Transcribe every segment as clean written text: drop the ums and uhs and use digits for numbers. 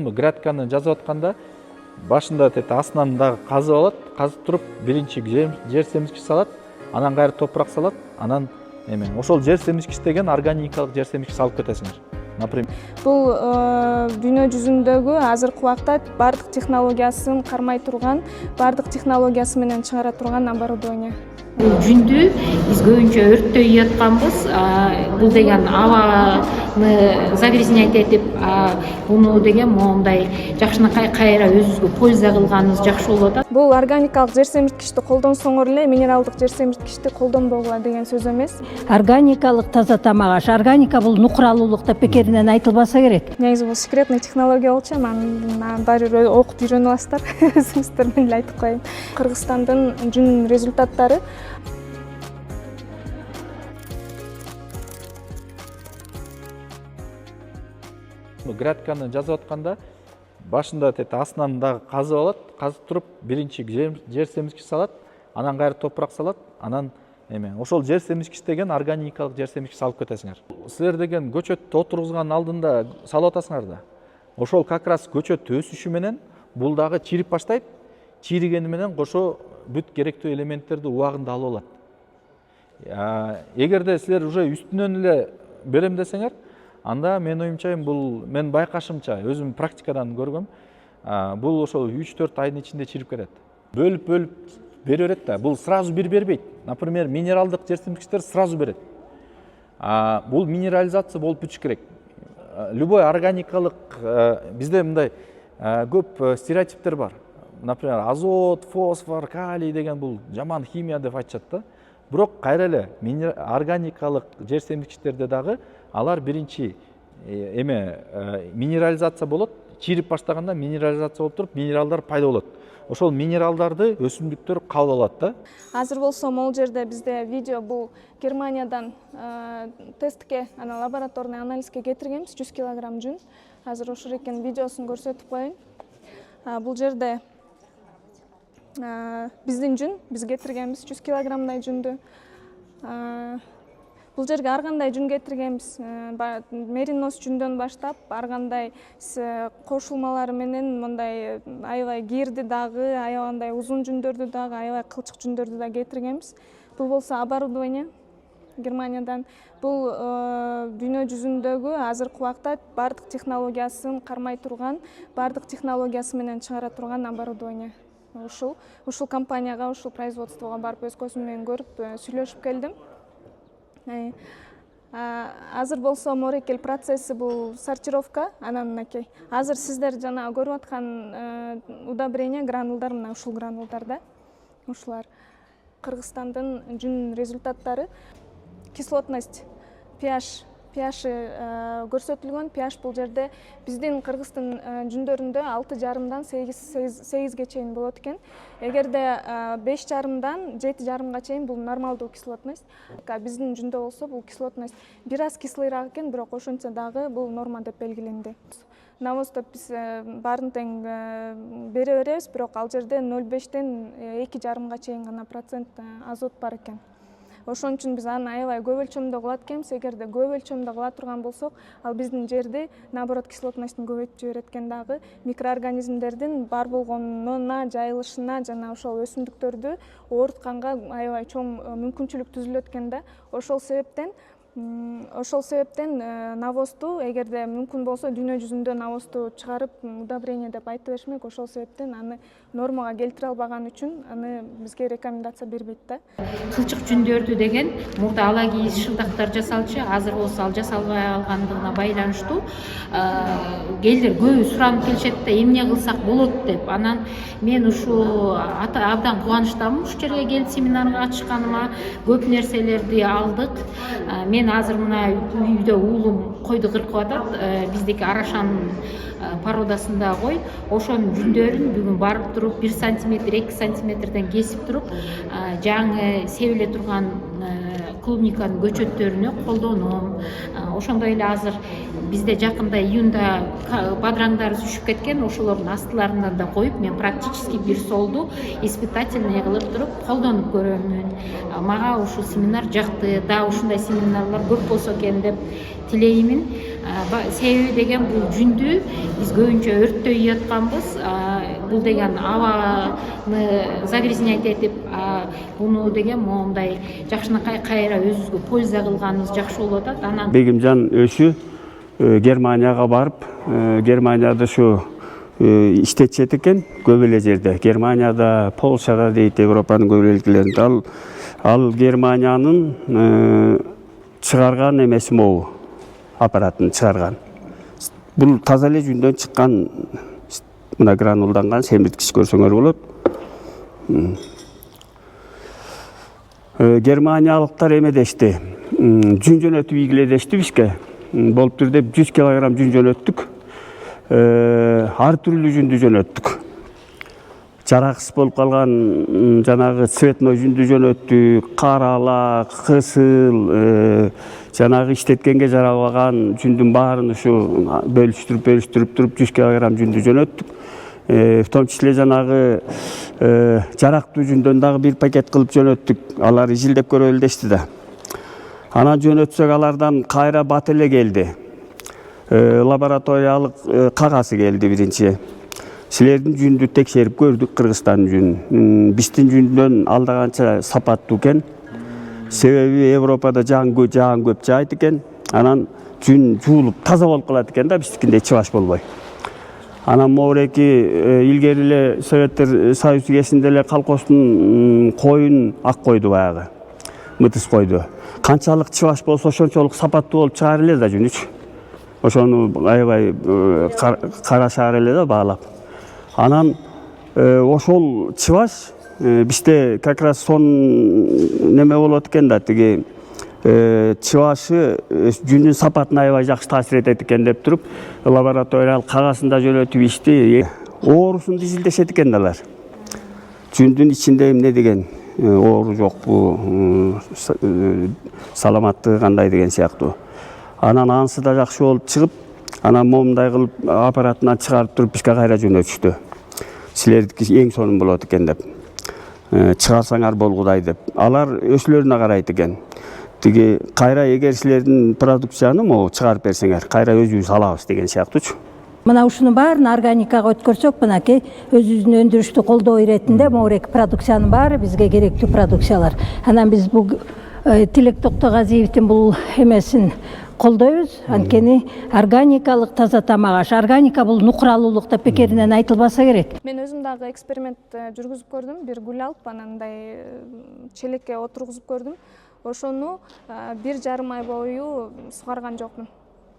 Грядканы жазып атканда башында астынан дагы казып алат, казып туруп биринчи жер семизгич салат, анан кайра топурак салат, анан ошол жер семизгич деген органикалык жер семизгич салып кетесиңер. Например, Бул дүйнө жүзүндөгү азыркы убакта бардык технологиясын кармай турган, бардык технологиясы менен чыгара турган оборудование. Бул жүндү биз көбүнчө өрттөй уятканбыз. Бул деген абаны загрязнять этип, буну деген моундай жакшынакай кайра өзүбүзгө польза кылганыбыз жакшы болуп атат. Бул органикалык жер семирткичти колдонсоңор эле минералдык жер семирткичти колдонбогула деген сөз эмес. Органикалык таза тамак аш. Органика бул нукралуулук деп бекеринен айтылбаса керек. Негизи бул секретный технология болчу, анан баары бир окуп үйрөнүп аласыздар. Өзүңүздөр менен эле айтып коеюн. Кыргызстандын жүн результаттары грядканы жазып атканда башында астынан дагы казып алат, казып туруп биринчи жер семизгич салат, анан кайра топурак салат, анан ошол жер семизгич деген органикалык жер семизгич салып кетесиңер. Силер деген көчөттү отургузган алдында салып атасыңар да. Ошол как раз көчөт өсүшү менен бул дагы чирип баштайт. Чиригени менен кошо бүт керектүү элементтерди убагында алып алат. Эгерде силер уже үстүнөн эле берем десеңер, анда мен оюмча бул мен байкашымча өзүм практикадан көргөм. Бул ошол 3-4 айдын ичинде чирип кетет. Бөлүп бере берет да. Бул сразу бир бербейт. Например, минералдык жер семизгичтер сразу берет. Бул минерализация болуп бүтүш керек. Любой органикалык бизде мындай көп стереотиптер бар. Например, азот, фосфор, калий деген бул жаман химия деп айтышат да. Бирок кайра эле органикалык жер семизгичтерде дагы алар биринчи минерализация болот. Чирип баштаганда минерализация болуп туруп, минералдар пайда болот. Ошол минералдарды өсүмдүктөр кабыл алат да. азыр болсо могул жерде бизде видео бул Германиядан тестке, анан лабораторный анализге кетиргенбиз 100 килограмм жүн. Азыр ошол экен видеосун көрсөтүп коеюн. Бул жерде биздин жүн, биз кетиргенбиз 100 килограммдай жүндү. Бул жерге ар кандай жүн кетиргенбиз. Меринос жүндөн баштап, ар кандай кошулмалары менен мындай аябай кирди дагы, аябай узун жүндөрдү дагы, аябай кылчык жүндөрдү да кетиргенбиз. Бул болсо оборудование Германиядан. Бул дүйнө жүзүндөгү азыркы убакта бардык технологиясын кармай турган, бардык технологиясы менен чыгара турган оборудование. Ушул компанияга, ушул производствого барып өз көзүм менен көрүп сүйлөшүп келдим. Азыр болсо морекел процесси бул сортировка, анан мынакей. Азыр сиздер жана көрүп аткан удобрение гранулдар, мына ушул гранулдарда. Ушулар Кыргызстандын жүн результаттары. Кислотность, pH көрсөтүлгөн. pH бул жерде биздин Кыргыздын жүндөрүндө 6,5дан 8ге чейин болот экен. Эгерде 5,5дан 7,5га чейин бул нормалдуу кислотность. Биздин жүндө болсо бул кислотность бир аз кислыйраак экен, бирок ошончо дагы бул норма деп белгиленди. Навозду биз баарын тең бере беребиз, бирок ал жерде 0,5тен 2,5га чейин гана процент азот бар экен. Ошон үчүн биз аны аябай көп өлчөмдө кылат экенбиз. Эгерде көп өлчөмдө кыла турган болсок, ал биздин жерди наоборот кислотностун көбөйтүп жиберет экен дагы. Микроорганизмдердин бар болгонуна, жайылышына жана ошол өсүмдүктөрдү оорутканга аябай чоң мүмкүнчүлүк түзүлөт экен да. Ошол себептен навозду, эгерде мүмкүн болсо дүйнө жүзүндө навозду чыгарып удобрение деп айтып беришмек. Ошол себептен аны нормага келтире албаган үчүн аны бизге рекомендация бербейт да. Кылчык жүндөрдү деген мурда ала кийиз шылдактар жасалчу, азыр болсо ал жасалбай калгандыгына байланыштуу келдер көбү суранып келишет да, эмне кылсак болот деп. Анан мен ушул абдан кубанычтамын ушул жерге келип семинарга катышканыма. Көп нерселерди алдык. Мен азыр мына үйдө уулум койду кыркып атат. Биздики арашанын породасында кой. Ошонун жүндөрүн бүгүн барып туруп 1 сантиметр, 2 сантиметрден кесип туруп, жаңы себиле турган клубниканын көчөттөрүнө колдоном. Ошондой эле азыр бизде жакында июнда бадыраңдар үшүп кеткен, ошолордун астыларынан да коюп мен практически бир солду испытательный кылып туруп колдонуп көрөмүн. Мага ушул семинар жакты, да ушундай семинарлар көп болсо экен деп тилеймин. Себеби деген бул жүндү биз көбүнчө өрттөй ятканбыз. Бул деген абаны загрязнять этип, буну деген моундай жакшынакай кайра өзүбүзгө польза кылганыбыз жакшы болуп атат. Анан Бегимжан өсү Германияга барып, Германияда ушу иштетишет экен көп эле жерде. Германияда, Полшада дейт, Европанын көп өлкөлөрүндө. Ал Германиянын чыгарган эмеси могу, аппаратын чыгарган. Бул таза эле жүндөн чыккан, мына гранулданган семирткич көрсөңөр болот. Германиялыктар эмедешти, жүн жөнөтүп ийгиледешти бизге. Болуптур деп 100 килограмм жүн жөнөттүк. Ар түрлүү жүндү жөнөттүк. Жараксыз болуп калган жанагы цветной жүндү жөнөттүк, карала, кысыл, жанагы иштеткенге жарабаган жүндүн баарын ушу бөлүштүрүп туруп 100 килограмм жүндү жөнөттүк. В том числе жанагы жарактуу жүндөн дагы бир пакет кылып жөнөттүк. Алар изилдеп көрөлү дешти да. Анан жөнөтсөк алардан кайра бат эле келди. Лабораториялык кагазы келди биринчи. Силердин жүндү текшерип көрдүк, Кыргызстандын жүнүн. Биздин жүндөн алдаганча сапаттуу экен. Себеби Европада жаан көп жаайт экен. Анан жүн жуулуп таза болуп калат экен да, биздикиндей чыбаш болбой. Анан моуреки илгери эле Советтер Союзу кезинде эле колхоздун коюн ак койду баягы. Мытыс койду. Канчалык чыбаш болсо ошончолук сапаттуу болуп чыгар эле да жүнүч. Ошону аябай карашаар эле да баалап. Анан ошол чыбаш бизде как раз сон неме болот экен да, тиги чыбашы жүндүн сапатына аябай жакшы таасир этет экен деп туруп, лабораториялык кагазында жөнөтүп ишти. Оорусун изилдешет экен алар. Жүндүн ичинде эмне деген оору жокпу, саламаттыгы кандай деген сыяктуу. Анан анысы да жакшы болуп чыгып, анан момундай кылып аппаратынан чыгарып туруп бизге кайра жөнөтүштү. Силердики эң сонун болот экен деп. Чыгарсаңар болгудай деп. Алар өсүлөрүнө карайт экен. Тиги кайра эгер силердин продукцияны могу чыгарып берсеңер, кайра өзүбүз алабыз деген сыяктуучу. Мына ушуну баарын органикага өткөрсөк, мынакей өзүбүздүн өндүрүштү колдоо иретинде моурек продукциянын баары бизге керектүү продукциялар. Анан биз бул Тилек Токтогазиевдин бул эмесин колдойбуз. Анткени органикалык таза тамак аш. Органика бул нукралуулук деп бекеринен айтылбаса керек. Мен өзүм дагы эксперимент жүргүзүп көрдүм. Бир гүл алып, анандай челекке отургузуп көрдүм. Ошону 1,5 ай бою сугарган жокмун.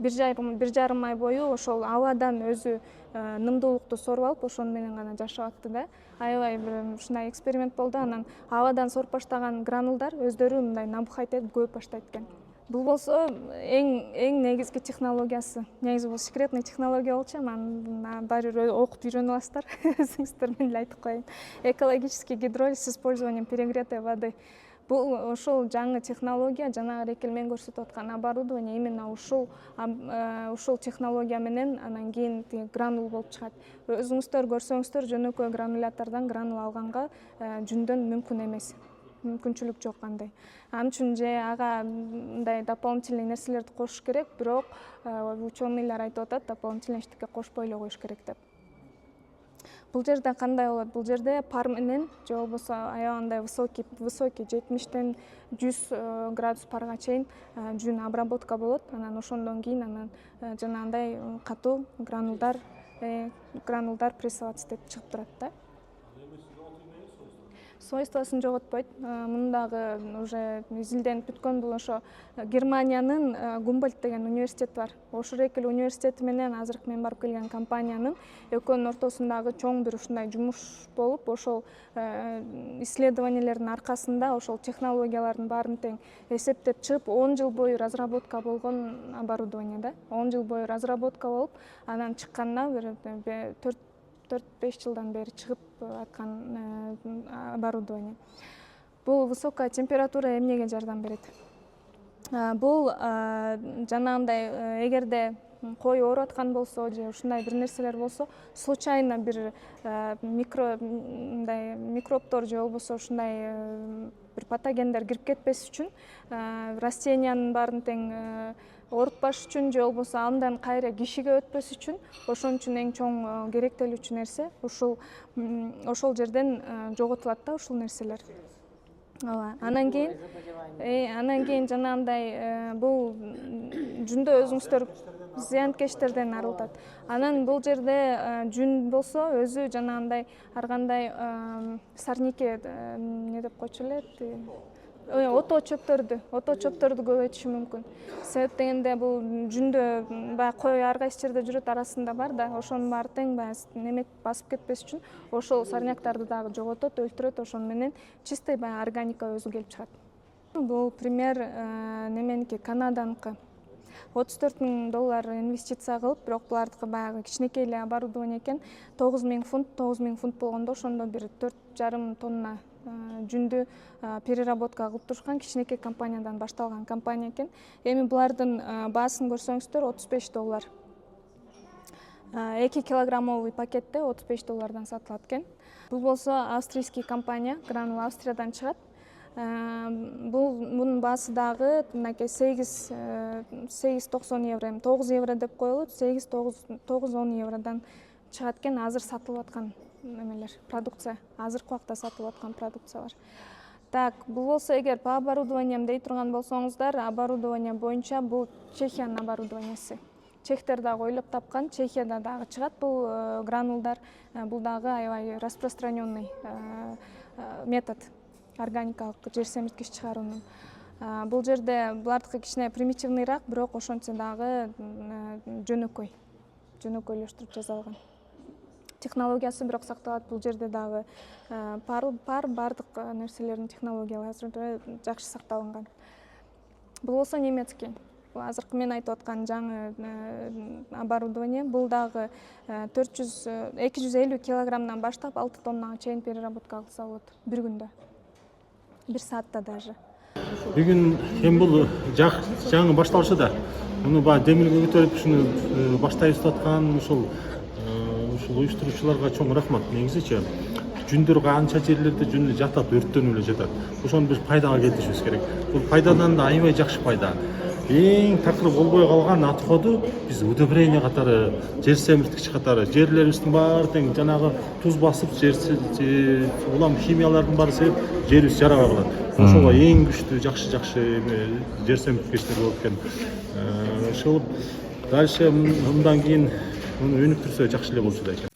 1,5 ай бою ошол абадан өзү нымдуулукту соруп алып, ошону менен гана жашап атты да. Аябай бир ушундай эксперимент болду. Анан абадан соруп баштаган гранулдар өздөрү мындай набухать этип көбөйүп баштайт экен. Бул болсо эң негизги технологиясы. Негизи бул секретный технология болчу, анан баары бир окуп үйрөнүп аласыздар. Өзүңүздөр менен эле айтып коеюн. Экологический гидролиз с использованием перегретой воды. Бул ошол жаңы технология, жанагы экел мен көрсөтүп аткан оборудование именно ушул технология менен анан кийин гранул болуп чыгат. Өзүңүздөр көрсөңүздөр жөнөкөй гранулятордон гранул алганга жүндөн мүмкүн эмес. Мүмкүнчүлүк жок андай. Ал үчүн же ага мындай дополнительный нерселерди кошуш керек, бирок ученыйлар айтып атат, дополнительный эчтеке кошпой эле коюш керек деп. Бул жерде кандай болот? Бул жерде пар менен же болбосо аябагандай высокий 70-тен 100 градус парга чейин жүн обработка болот. Анан ошондон кийин анан жанагындай катуу гранулдар прессоваться этип чыгып турат да. Свойствосын жоготпойт. Муну дагы уже изилденип бүткөн. Бул ошо Германиянын Гумбольдт деген университет бар. Ошол экел университети менен азыркы мен барып келген компаниянын экөөнүн ортосундагы чоң бир ушундай жумуш болуп, ошол исследованиялердин аркасында ошол технологиялардын баарын тең эсептеп чыгып, 10 жыл бою разработка болгон оборудование да. 10 жыл бою разработка болуп, анан чыкканда бир 4-5 жылдан бери чыгып аткан оборудование. Бул высокая температура эмнеге жардам берет? Бул жанагындай эгерде кой ооруп аткан болсо же ушундай бир нерселер болсо случайно бир мындай микробтор же болбосо ушундай бир патогендер кирип кетпес үчүн растениянын баарын тең оорутпаш үчүн же болбосо андан кайра кишиге өтпөс үчүн ошон үчүн эң чоң керектелүүчү нерсе ошол жерден жоготулат да ушул нерселер. Ооба. Анан кийин жанагындай бул жүндө өзүңүздөр зыянкечтерден арылтат. Анан бул жерде жүн болсо өзү жанагындай ар кандай сорняки эмне деп койчу эле ото чөптөрдү көбөйтүшү мүмкүн. Себеп дегенде бул жүндө баягы кой ар кайсы жерде жүрөт, арасында бар да, ошонун баары тең баягы неме басып кетпес үчүн ошол сорняктарды дагы жоготот, өлтүрөт, ошону менен чистой баягы органика өзү келип чыгат. Бул пример неменики, Канаданыкы. $34,000 инвестиция кылып, бирок булардыкы баягы кичинекей эле оборудование экен. 9,000 фунт болгондо ошондо бир 4,5 тонна жүндү переработка кылып турушкан кичинекей компаниядан башталган компания экен. Эми булардын баасын көрсөңүздөр $35. 2 килограммовый пакетте $35 сатылат экен. Бул болсо австрийский компания, Granul Австриядан чыгат. Bunun баасы дагы мынакей 8,90 евро, 9 евро деп коюлат, 8-9-10 евродан чыгат экен. Азыр сатылып аткан немелер, продукция, азыркы убакта сатылып аткан продукциялар. Так, бул болсо эгер по оборудованиям дей турган болсоңуздар, оборудование боюнча бул Чехиянын оборудованиясы. Чехтер дагы ойлоп тапкан, Чехияда дагы чыгат бул гранулдар, бул дагы аябай распространенный метод органикалык жер семирткич чыгаруунун. Бул жерде булардыкы кичине примитивныйраак, бирок ошончо дагы жөнөкөйлөштүрүп жасалган. Технологиясы бирок сакталат. Бул жерде дагы бардык нерселердин технологиялары жакшы сакталган. Бул болсо немецкий. Бул азыркы мен айтып аткан жаңы оборудование. Бул дагы 250 килограммдан баштап 6 тоннага чейин переработка кылса болот бир күндө. 1 саатта даже. Бүгүн эми бул жаңы башталышы да. Муну баягы демилге көтөрүп ушуну баштайбыз деп аткан ушул уюштуруучуларга чоң рахмат. Негизичи жүндөр канча жерлерде жүн жатат, өрттөнүп эле жатат. Ошону биз пайдага келтиришибиз керек. Бул пайдадан да аябай жакшы пайда. Эң такыр болбой калган отходу биз удобрение катары, жер семирткич катары, жерлерибиздин баары тең жанагы туз басып, улам химиялардын баары себеп жерибиз жарабай калат. Ошого эң күчтүү жакшы жер семирткичтер болуп экен. Ошол дальше мындан кийин муну өнүктүрсө жакшы эле болчу да экен.